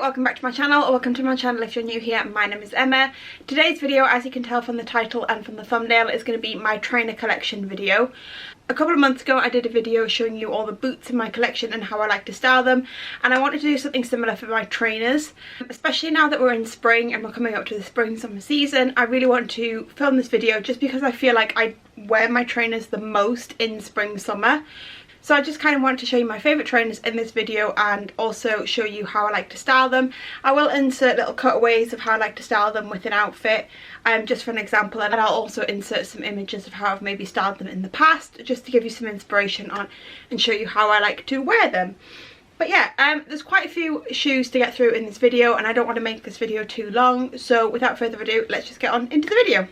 welcome back to my channel, or welcome to my channel if you're new here. My name is Emma. Today's video, as you can tell from the title and from the thumbnail, is going to be my trainer collection video. A couple of months ago I did a video showing you all the boots in my collection and how I like to style them, and I wanted to do something similar for my trainers. Especially now that we're in spring and we're coming up to the spring summer season, I really want to film this video just because I feel like I wear my trainers the most in spring summer. So I just kind of wanted to show you my favourite trainers in this video and also show you how I like to style them. I will insert little cutaways of how I like to style them with an outfit, just for an example, and I'll also insert some images of how I've maybe styled them in the past, just to give you some inspiration on and show you how I like to wear them. But yeah, there's quite a few shoes to get through in this video and I don't want to make this video too long, so without further ado, let's just get on into the video.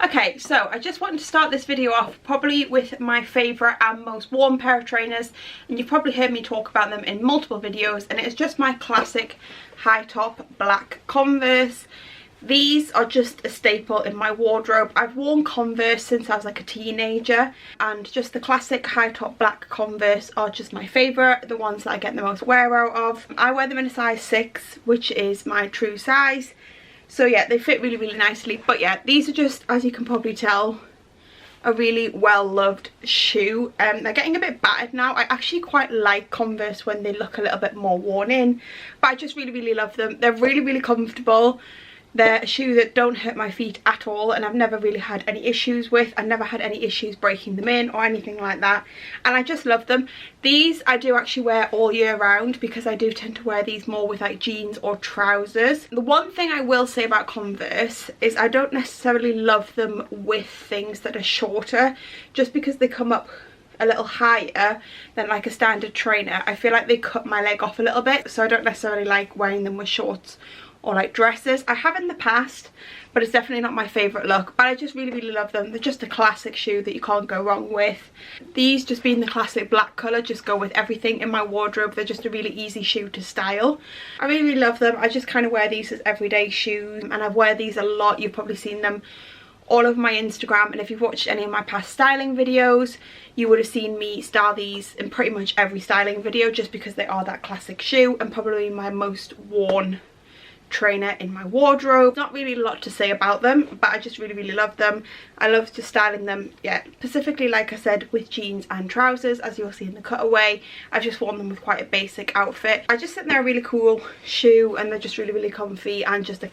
Okay, so I just wanted to start this video off probably with my favourite and most worn pair of trainers, and you've probably heard me talk about them in multiple videos, and it's just my classic high top black Converse. These are just a staple in my wardrobe. I've worn Converse since I was like a teenager, and just the classic high top black Converse are just my favourite, the ones that I get the most wear out of. I wear them in a size 6, which is my true size. So yeah, they fit really, really nicely. But yeah, these are just, as you can probably tell, a really well-loved shoe. They're getting a bit battered now. I actually quite like Converse when they look a little bit more worn in, but I just really, really love them. They're really, really comfortable. They're a shoe that don't hurt my feet at all, and I've never really had any issues with. I've never had any issues breaking them in or anything like that, and I just love them. These I do actually wear all year round because I do tend to wear these more with like jeans or trousers. The one thing I will say about Converse is I don't necessarily love them with things that are shorter, just because they come up a little higher than like a standard trainer. I feel like they cut my leg off a little bit, so I don't necessarily like wearing them with shorts or like dresses. I have in the past, but it's definitely not my favourite look. But I just really, really love them. They're just a classic shoe that you can't go wrong with. These, just being the classic black colour, just go with everything in my wardrobe. They're just a really easy shoe to style. I really, really love them. I just kind of wear these as everyday shoes, and I wear these a lot. You've probably seen them all over my Instagram, and if you've watched any of my past styling videos, you would have seen me style these in pretty much every styling video, just because they are that classic shoe and probably my most worn trainer in my wardrobe. Not really a lot to say about them, but I just really, really love them. I love just styling them, yeah, specifically, like I said, with jeans and trousers, as you'll see in the cutaway. I've just worn them with quite a basic outfit. I just think they're a really cool shoe, and they're just really, really comfy, and just a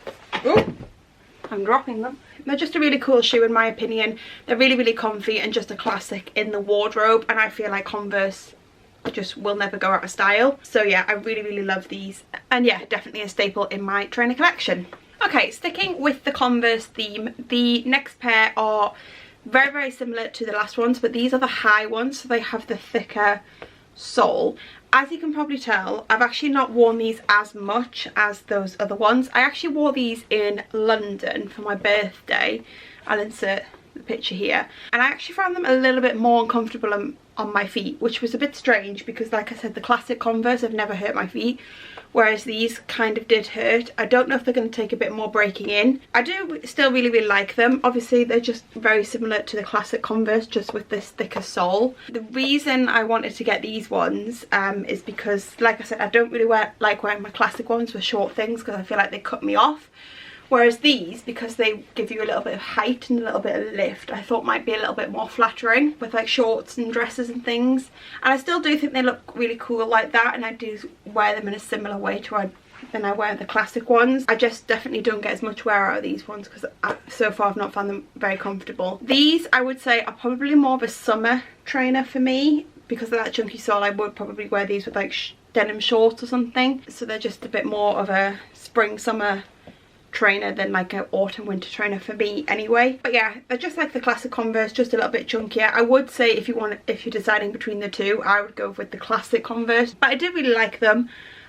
I'm dropping them. They're just a really cool shoe in my opinion. They're really, really comfy and just a classic in the wardrobe, and I feel like Converse just will never go out of style. So yeah, I really, really love these, and yeah, definitely a staple in my trainer collection. Okay, sticking with the Converse theme, the next pair are very, very similar to the last ones, but these are the high ones, so they have the thicker sole. As you can probably tell, I've actually not worn these as much as those other ones. I actually wore these in London for my birthday. I'll insert the picture here, and I actually found them a little bit more uncomfortable on my feet, which was a bit strange because, like I said, the classic Converse have never hurt my feet, whereas these kind of did hurt. I don't know if they're going to take a bit more breaking in. I do still really, really like them. Obviously they're just very similar to the classic Converse, just with this thicker sole. The reason I wanted to get these ones is because, like I said, I don't really like wearing my classic ones with short things because I feel like they cut me off. Whereas these, because they give you a little bit of height and a little bit of lift, I thought might be a little bit more flattering with like shorts and dresses and things. And I still do think they look really cool like that, and I do wear them in a similar way to than I wear the classic ones. I just definitely don't get as much wear out of these ones because so far I've not found them very comfortable. These, I would say, are probably more of a summer trainer for me. Because of that chunky sole, I would probably wear these with like denim shorts or something. So they're just a bit more of a spring summer trainer than like an autumn winter trainer for me anyway. But yeah, they're just like the classic Converse, just a little bit chunkier. I would say if you're deciding between the two, I would go with the classic Converse, but I do really like them,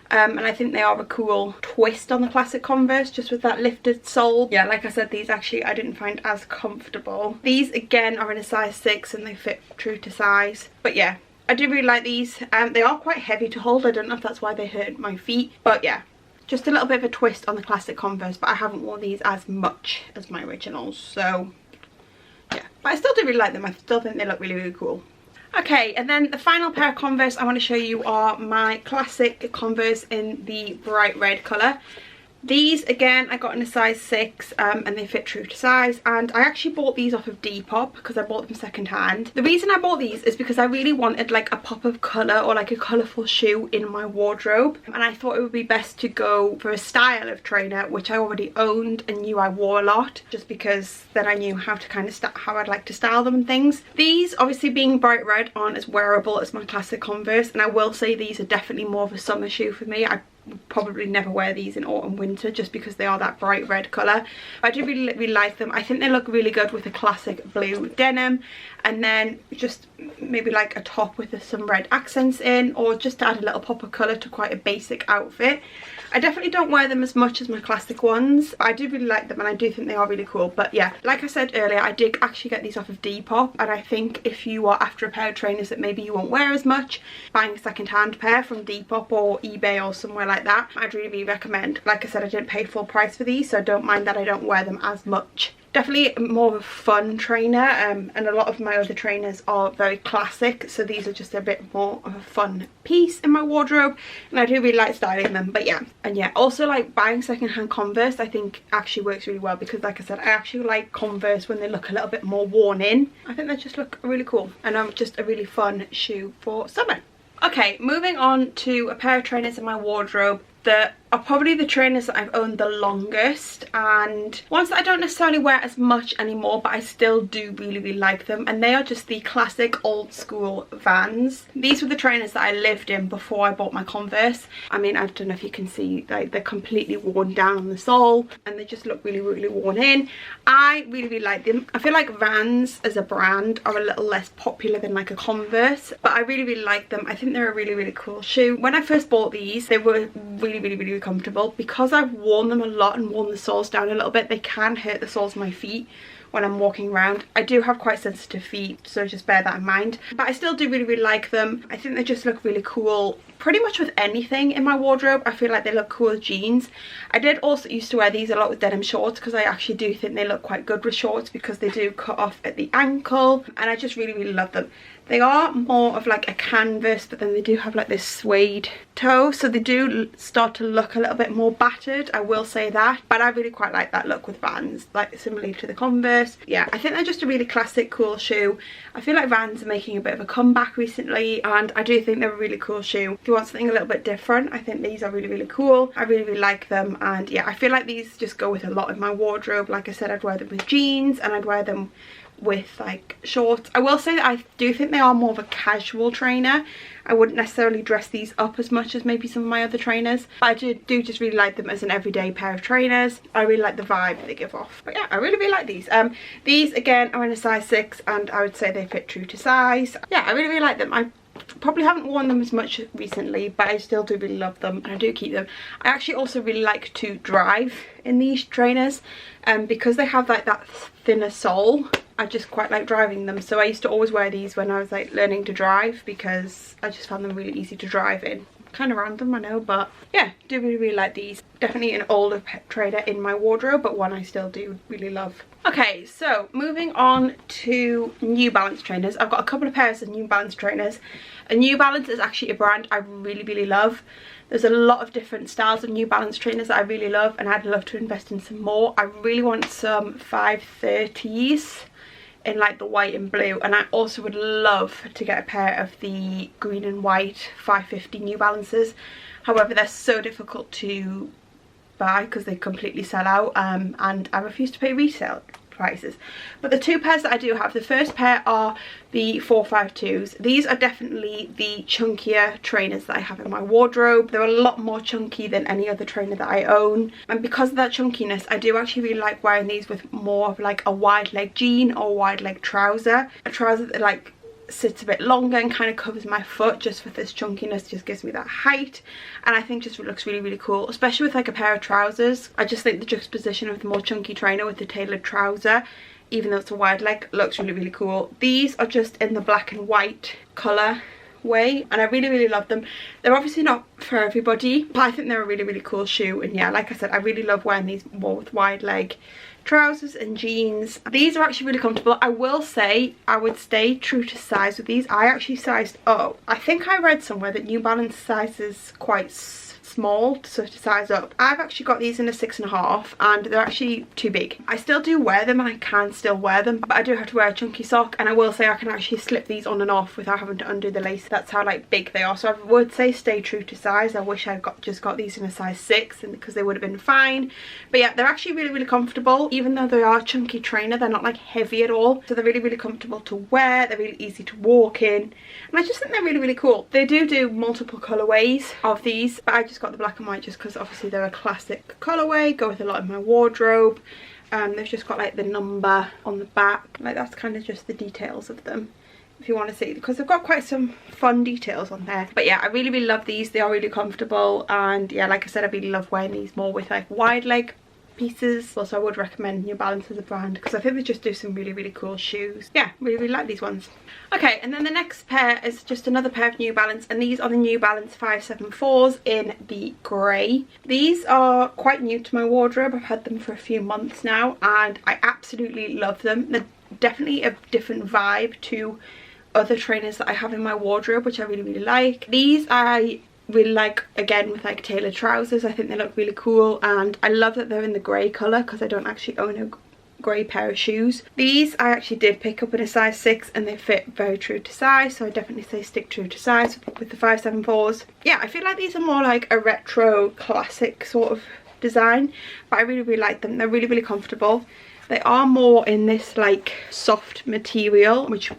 and I think they are a cool twist on the classic Converse, just with that lifted sole. Yeah, like I said, these actually I didn't find as comfortable. These again are in a size 6 and they fit true to size, but yeah, I do really like these. They are quite heavy to hold. I don't know if that's why they hurt my feet, but yeah, just a little bit of a twist on the classic Converse, but I haven't worn these as much as my originals, so yeah. But I still do really like them. I still think they look really, really cool. Okay, and then the final pair of Converse I want to show you are my classic Converse in the bright red colour. These, again, I got in a size 6 and they fit true to size, and I actually bought these off of Depop because I bought them second hand. The reason I bought these is because I really wanted like a pop of colour or like a colourful shoe in my wardrobe, and I thought it would be best to go for a style of trainer which I already owned and knew I wore a lot, just because then I knew how to kind of how I'd like to style them and things. These, obviously being bright red, aren't as wearable as my classic Converse, and I will say these are definitely more of a summer shoe for me. I would probably never wear these in autumn winter just because they are that bright red colour. I do really like them. I think they look really good with a classic blue denim, and then just maybe like a top with some red accents in, or just to add a little pop of colour to quite a basic outfit. I definitely don't wear them as much as my classic ones. I do really like them and I do think they are really cool. But yeah, like I said earlier, I did actually get these off of Depop, and I think if you are after a pair of trainers that maybe you won't wear as much, buying a second-hand pair from Depop or eBay or somewhere like that, I'd really recommend. Like I said, I didn't pay full price for these, so I don't mind that I don't wear them as much. Definitely more of a fun trainer, and a lot of my other trainers are very classic, so these are just a bit more of a fun piece in my wardrobe, and I do really like styling them. But yeah, and yeah, also like buying secondhand Converse I think actually works really well, because like I said, I actually like Converse when they look a little bit more worn in. I think they just look really cool, and just a really fun shoe for summer. Okay, moving on to a pair of trainers in my wardrobe that are probably the trainers that I've owned the longest, and ones that I don't necessarily wear as much anymore, but I still do really like them, and they are just the classic old school Vans. These were the trainers that I lived in before I bought my Converse. I mean, I don't know if you can see, like, they're completely worn down on the sole and they just look really worn in. I really like them. I feel like Vans as a brand are a little less popular than like a Converse, but I really like them. I think they're a really cool shoe. When I first bought these, they were really comfortable. Because I've worn them a lot and worn the soles down a little bit, they can hurt the soles of my feet when I'm walking around. I do have quite sensitive feet, so just bear that in mind, but I still do really like them. I think they just look really cool pretty much with anything in my wardrobe. I feel like they look cool with jeans. I did also used to wear these a lot with denim shorts, because I actually do think they look quite good with shorts, because they do cut off at the ankle, and I just really love them. They are more of like a canvas, but then they do have like this suede toe, so they do start to look a little bit more battered, I will say that, but I really quite like that look with Vans, like similarly to the Converse. Yeah, I think they're just a really classic cool shoe. I feel like Vans are making a bit of a comeback recently, and I do think they're a really cool shoe. If you want something a little bit different, I think these are really cool. I really like them, and yeah, I feel like these just go with a lot in my wardrobe. Like I said, I'd wear them with jeans, and I'd wear them with like shorts. I will say that I do think they are more of a casual trainer. I wouldn't necessarily dress these up as much as maybe some of my other trainers, but I do just really like them as an everyday pair of trainers. I really like the vibe they give off. But yeah, I really like these. These again are in a size 6, and I would say they fit true to size. Yeah, I really like them. I probably haven't worn them as much recently, but I still do really love them, and I do keep them. I actually also really like to drive in these trainers, because they have like that thinner sole. I just quite like driving them, so I used to always wear these when I was like learning to drive, because I just found them really easy to drive in. Kind of random, I know, but yeah, do really like these. Definitely an older trainer in my wardrobe, but one I still do really love. Okay, so moving on to New Balance trainers. I've got a couple of pairs of New Balance trainers, and New Balance is actually a brand I really love. There's a lot of different styles of New Balance trainers that I really love, and I'd love to invest in some more. I really want some 530s in like the white and blue, and I also would love to get a pair of the green and white 550 New Balances. However, they're so difficult to buy because they completely sell out, and I refuse to pay resale prices. But the two pairs that I do have, the first pair are the 452s. These are definitely the chunkier trainers that I have in my wardrobe. They're a lot more chunky than any other trainer that I own, and because of that chunkiness, I do actually really like wearing these with more of like a wide leg jean or wide leg trouser. A trouser that like sits a bit longer and kind of covers my foot, just with this chunkiness, just gives me that height, and I think just looks really cool, especially with like a pair of trousers. I just think the juxtaposition of the more chunky trainer with the tailored trouser, even though it's a wide leg, looks really cool. These are just in the black and white colour, way, and I really love them. They're obviously not for everybody, but I think they're a really cool shoe. And yeah, like I said, I really love wearing these more with wide leg trousers and jeans. These are actually really comfortable. I will say I would stay true to size with these. I actually sized up. I think I read somewhere that New Balance sizes quite small, so to size up. I've actually got these in a 6.5 and they're actually too big. I still do wear them and I can still wear them, but I do have to wear a chunky sock, and I will say I can actually slip these on and off without having to undo the lace. That's how like big they are. So I would say stay true to size. I wish I just got these in a size 6 and because they would have been fine. But yeah, they're actually really comfortable. Even though they are a chunky trainer, they're not like heavy at all. So they're really comfortable to wear. They're really easy to walk in. And I just think they're really cool. They do multiple colorways of these, but I just got the black and white just because obviously they're a classic colorway, go with a lot of my wardrobe. They've just got like the number on the back, like that's kind of just the details of them if you want to see, because they've got quite some fun details on there. But yeah, I really love these. They are really comfortable, and yeah, like I said, I really love wearing these more with like wide leg pieces. Also, I would recommend New Balance as a brand because I think they just do some really cool shoes. Yeah, really like these ones. Okay, and then the next pair is just another pair of New Balance, and these are the New Balance 574s in the grey. These are quite new to my wardrobe. I've had them for a few months now and I absolutely love them. They're definitely a different vibe to other trainers that I have in my wardrobe, which I really like. These I really like, again, with like tailored trousers. I think they look really cool, and I love that they're in the grey colour because I don't actually own a grey pair of shoes. These I actually did pick up in a size 6 and they fit very true to size, so I definitely say stick true to size with the 574s. Yeah, I feel like these are more like a retro classic sort of design, but I really like them. They're really comfortable. They are more in this like soft material, which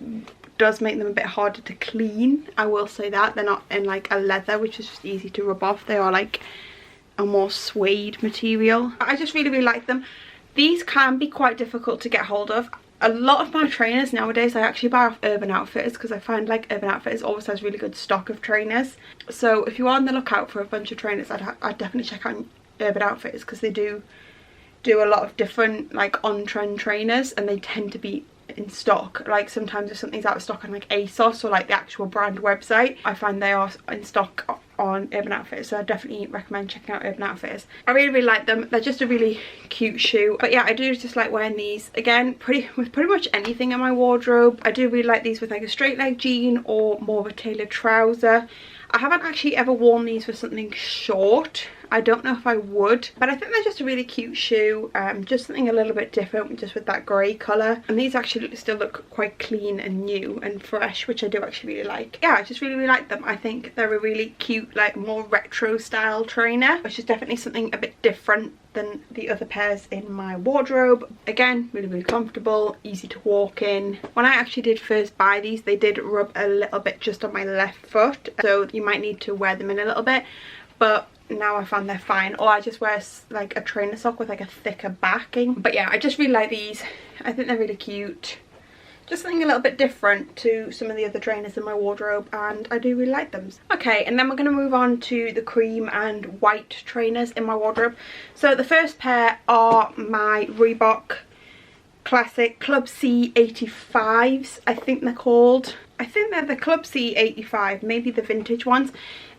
does make them a bit harder to clean. I will say that. They're not in like a leather, which is just easy to rub off. They are like a more suede material. I just really like them. These can be quite difficult to get hold of. A lot of my trainers nowadays I actually buy off Urban Outfitters because I find like Urban Outfitters always has really good stock of trainers. So if you are on the lookout for a bunch of trainers, I'd definitely check out Urban Outfitters because they do a lot of different like on-trend trainers, and they tend to be in stock. Like sometimes if something's out of stock on like ASOS or like the actual brand website, I find they are in stock on Urban Outfitters, so I definitely recommend checking out Urban Outfitters. I really like them. They're just a really cute shoe. But yeah, I do just like wearing these again with pretty much anything in my wardrobe. I do really like these with like a straight leg jean or more of a tailored trouser. I haven't actually ever worn these with something short. I don't know if I would, but I think they're just a really cute shoe. Just something a little bit different, just with that grey colour. And these actually still look quite clean and new and fresh, which I do actually really like. Yeah, I just really like them. I think they're a really cute, like more retro style trainer, which is definitely something a bit different than the other pairs in my wardrobe. Again, really comfortable, easy to walk in. When I actually did first buy these, they did rub a little bit just on my left foot, so you might need to wear them in a little bit, but now I found they're fine. Or I just wear like a trainer sock with like a thicker backing. But yeah, I just really like these. I think they're really cute. Just something a little bit different to some of the other trainers in my wardrobe, and I do really like them. Okay, and then we're going to move on to the cream and white trainers in my wardrobe. So the first pair are my Reebok classic Club C 85s, I think they're called. I think they're the Club C 85, maybe the vintage ones.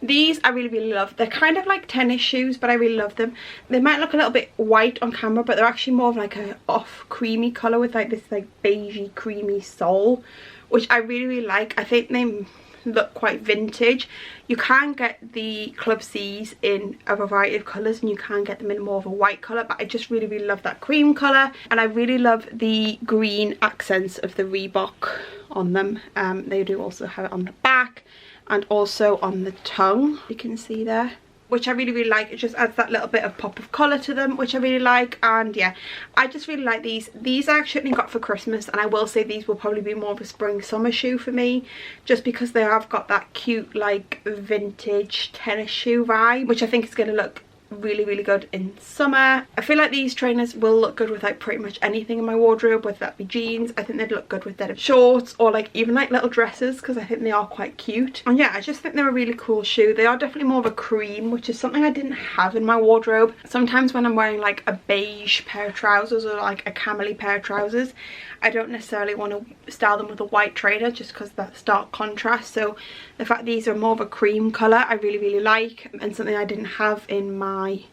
These I really love. They're kind of like tennis shoes, but I really love them. They might look a little bit white on camera, but they're actually more of like a off creamy colour with like this like beigey creamy sole, which I really like. I think they look quite vintage. You can get the Club C's in a variety of colours, and you can get them in more of a white colour, but I just really love that cream colour, and I really love the green accents of the Reebok on them. They do also have it on the back and also on the tongue, you can see there, which I really like. It just adds that little bit of pop of colour to them, which I really like. And yeah, I just really like these. These I actually got for Christmas, and I will say these will probably be more of a spring summer shoe for me, just because they have got that cute like vintage tennis shoe vibe, which I think is going to look really good in summer. I feel like these trainers will look good with like pretty much anything in my wardrobe, whether that be jeans. I think they'd look good with denim shorts or like even like little dresses, because I think they are quite cute. And yeah, I just think they're a really cool shoe. They are definitely more of a cream, which is something I didn't have in my wardrobe. Sometimes when I'm wearing like a beige pair of trousers or like a camely pair of trousers, I don't necessarily want to style them with a white trainer just because of that stark contrast. So the fact these are more of a cream colour I really like, and something I didn't have in my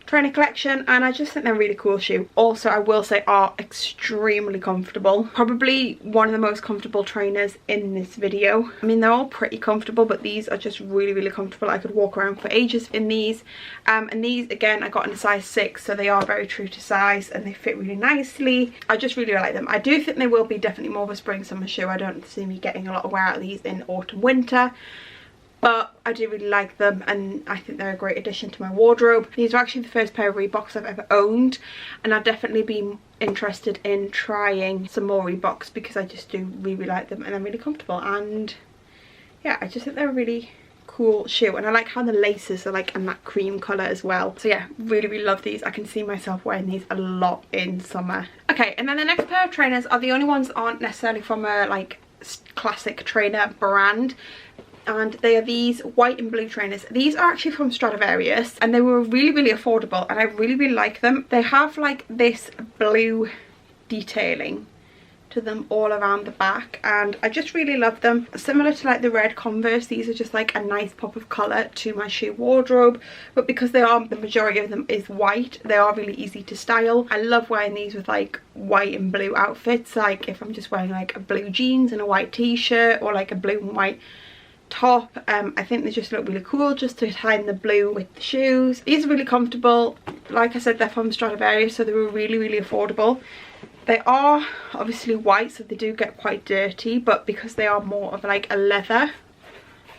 trainer collection, and I just think they're a really cool shoe. Also, I will say, are extremely comfortable. Probably one of the most comfortable trainers in this video. I mean, they're all pretty comfortable, but these are just really comfortable. I could walk around for ages in these. And these, again, I got in a size 6, so they are very true to size and they fit really nicely. I just really like them. I do think they will be definitely more of a spring summer shoe. I don't see me getting a lot of wear out of these in autumn winter, but I do really like them and I think they're a great addition to my wardrobe. These are actually the first pair of Reeboks I've ever owned, and I'd definitely be interested in trying some more Reeboks because I just do really like them and they're really comfortable. And yeah, I just think they're a really cool shoe, and I like how the laces are like in that cream colour as well. So yeah, really love these. I can see myself wearing these a lot in summer. Okay, and then the next pair of trainers are the only ones that aren't necessarily from a like classic trainer brand, and they are these white and blue trainers. These are actually from Stradivarius and they were really affordable, and I really like them. They have like this blue detailing to them all around the back, and I just really love them. Similar to like the red Converse, these are just like a nice pop of colour to my shoe wardrobe, but because they are, the majority of them is white, they are really easy to style. I love wearing these with like white and blue outfits, like if I'm just wearing like a blue jeans and a white t-shirt, or like a blue and white top. I think they just look really cool just to tie in the blue with the shoes. These are really comfortable. Like I said, they're from Stradivarius, so they were really affordable. They are obviously white, so they do get quite dirty, but because they are more of like a leather,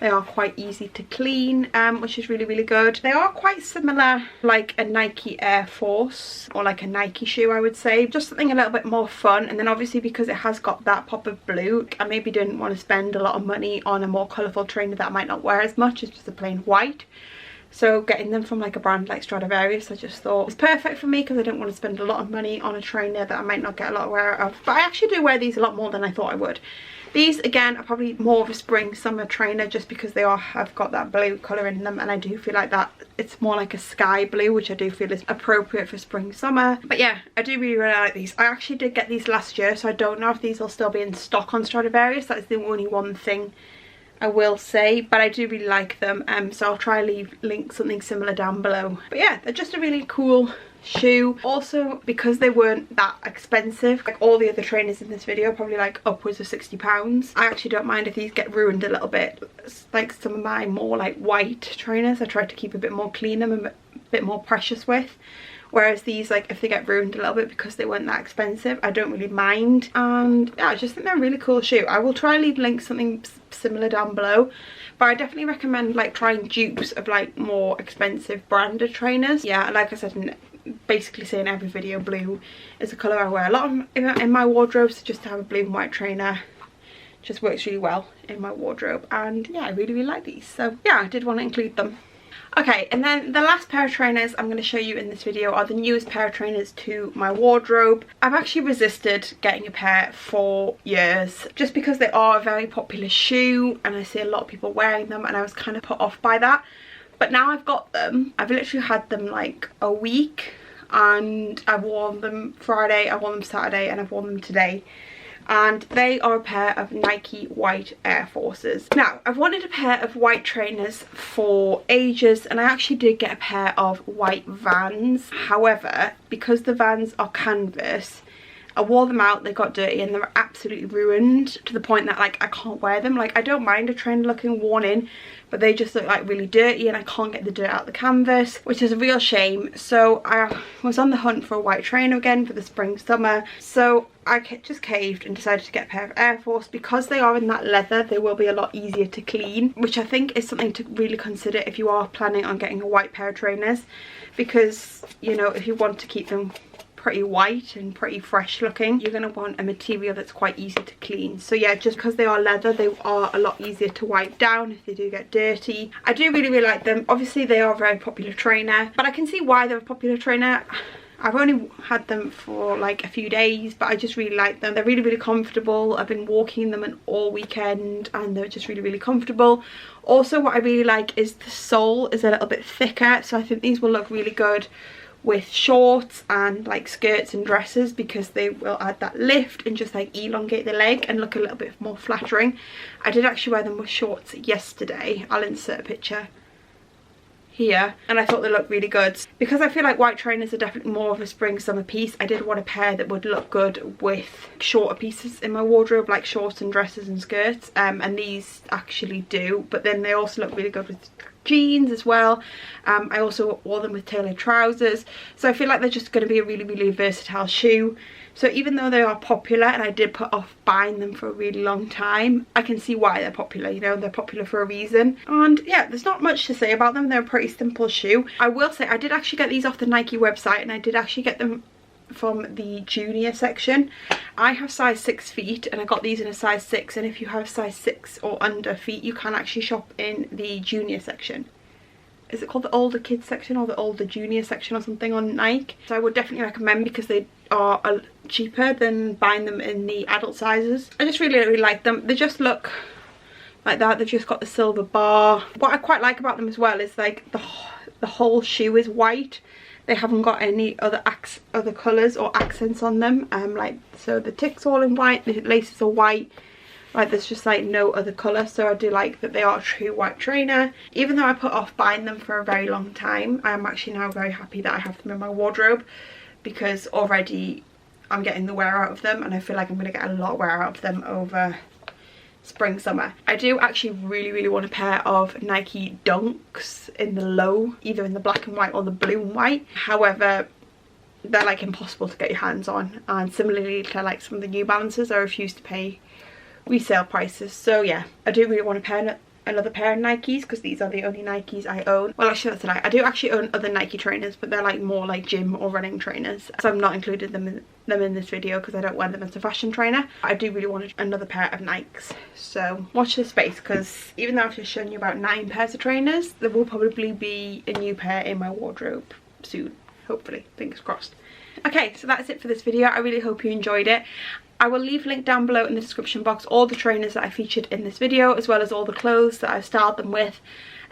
they are quite easy to clean, which is really good. They are quite similar, like a Nike Air Force or like a Nike shoe, I would say. Just something a little bit more fun. And then obviously because it has got that pop of blue, I maybe didn't want to spend a lot of money on a more colourful trainer that I might not wear as much as just a plain white. So getting them from like a brand like Stradivarius, I just thought was perfect for me, because I didn't want to spend a lot of money on a trainer that I might not get a lot of wear of. But I actually do wear these a lot more than I thought I would. These again are probably more of a spring summer trainer just because they have got that blue colour in them, and I do feel like that it's more like a sky blue, which I do feel is appropriate for spring summer. But yeah, I do really like these. I actually did get these last year, so I don't know if these will still be in stock on Stradivarius. That is the only one thing I will say, but I do really like them, so I'll try to link something similar down below. But yeah, they're just a really cool shoe. Also, because they weren't that expensive, like all the other trainers in this video, probably like upwards of £60, I actually don't mind if these get ruined a little bit. It's like some of my more like white trainers I tried to keep a bit more clean and a bit more precious with, whereas these, like if they get ruined a little bit because they weren't that expensive, I don't really mind. And yeah, I just think they're a really cool shoe. I will try and leave links something similar down below, but I definitely recommend like trying dupes of like more expensive branded trainers. Yeah, like I said, basically say in every video, blue is a colour I wear a lot in my wardrobe, so just to have a blue and white trainer just works really well in my wardrobe. And yeah, I really like these, so yeah, I did want to include them. Okay, and then the last pair of trainers I'm going to show you in this video are the newest pair of trainers to my wardrobe. I've actually resisted getting a pair for years just because they are a very popular shoe and I see a lot of people wearing them, and I was kind of put off by that. But now I've got them. I've literally had them like a week, and I've worn them Friday, I've worn them Saturday, and I've worn them today. And they are a pair of Nike white Air Forces. Now, I've wanted a pair of white trainers for ages, and I actually did get a pair of white Vans. However, because the Vans are canvas, I wore them out, they got dirty, and they were absolutely ruined to the point that like I can't wear them. Like I don't mind a trainer looking worn in, but they just look like really dirty and I can't get the dirt out the canvas, which is a real shame. So I was on the hunt for a white trainer again for the spring summer, so I just caved and decided to get a pair of Air Force. Because they are in that leather, they will be a lot easier to clean, which I think is something to really consider if you are planning on getting a white pair of trainers, because you know, if you want to keep them pretty white and pretty fresh looking, you're going to want a material that's quite easy to clean. So yeah, just because they are leather, they are a lot easier to wipe down if they do get dirty. I do really like them. Obviously they are a very popular trainer, but I can see why they're a popular trainer. I've only had them for like a few days, but I just really like them. They're really comfortable. I've been walking them all weekend and they're just really comfortable. Also, what I really like is the sole is a little bit thicker, so I think these will look really good with shorts and like skirts and dresses, because they will add that lift and just like elongate the leg and look a little bit more flattering. I did actually wear them with shorts yesterday. I'll insert a picture here, and I thought they looked really good. Because I feel like white trainers are definitely more of a spring summer piece, I did want a pair that would look good with shorter pieces in my wardrobe, like shorts and dresses and skirts, and these actually do, but then they also look really good with jeans as well. I also wore them with tailored trousers, so I feel like they're just going to be a really versatile shoe. So even though they are popular, and I did put off buying them for a really long time, I can see why they're popular. You know, they're popular for a reason. And yeah, there's not much to say about them. They're a pretty simple shoe. I will say I did actually get these off the Nike website, and I did actually get them from the junior section. I have size 6 feet and I got these in a size 6, and if you have size 6 or under feet, you can actually shop in the junior section. Is it called the older kids section or the older junior section or something on Nike? So I would definitely recommend, because they are cheaper than buying them in the adult sizes. I just really like them. They just look like that. They've just got the silver bar. What I quite like about them as well is like the whole shoe is white. They haven't got any other colours or accents on them. Like, so the tick's all in white, the laces are white. Like, there's just like no other colour, so I do like that they are a true white trainer. Even though I put off buying them for a very long time, I am actually now very happy that I have them in my wardrobe, because already I'm getting the wear out of them, and I feel like I'm going to get a lot of wear out of them over spring summer. I do actually really want a pair of Nike Dunks in the low, either in the black and white or the blue and white. However, they're like impossible to get your hands on, and similarly to like some of the New Balances, I refuse to pay resale prices. So yeah, I do really want another pair of Nikes, because these are the only Nikes I own. Well, actually that's a lie. I do actually own other Nike trainers, but they're like more like gym or running trainers, so I've not included them in this video because I don't wear them as a fashion trainer. I do really want another pair of Nikes, so watch this space, because even though I've just shown you about 9 pairs of trainers, there will probably be a new pair in my wardrobe soon, hopefully, fingers crossed. Okay, so that's it for this video. I really hope you enjoyed it. I will leave a link down below in the description box, all the trainers that I featured in this video, as well as all the clothes that I've styled them with.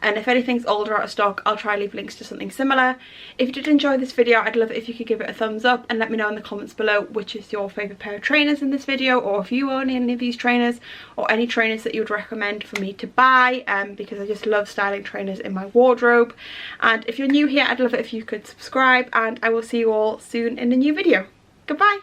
And if anything's old or out of stock, I'll try leave links to something similar. If you did enjoy this video, I'd love it if you could give it a thumbs up and let me know in the comments below which is your favourite pair of trainers in this video, or if you own any of these trainers, or any trainers that you would recommend for me to buy, because I just love styling trainers in my wardrobe. And if you're new here, I'd love it if you could subscribe, and I will see you all soon in a new video. Goodbye!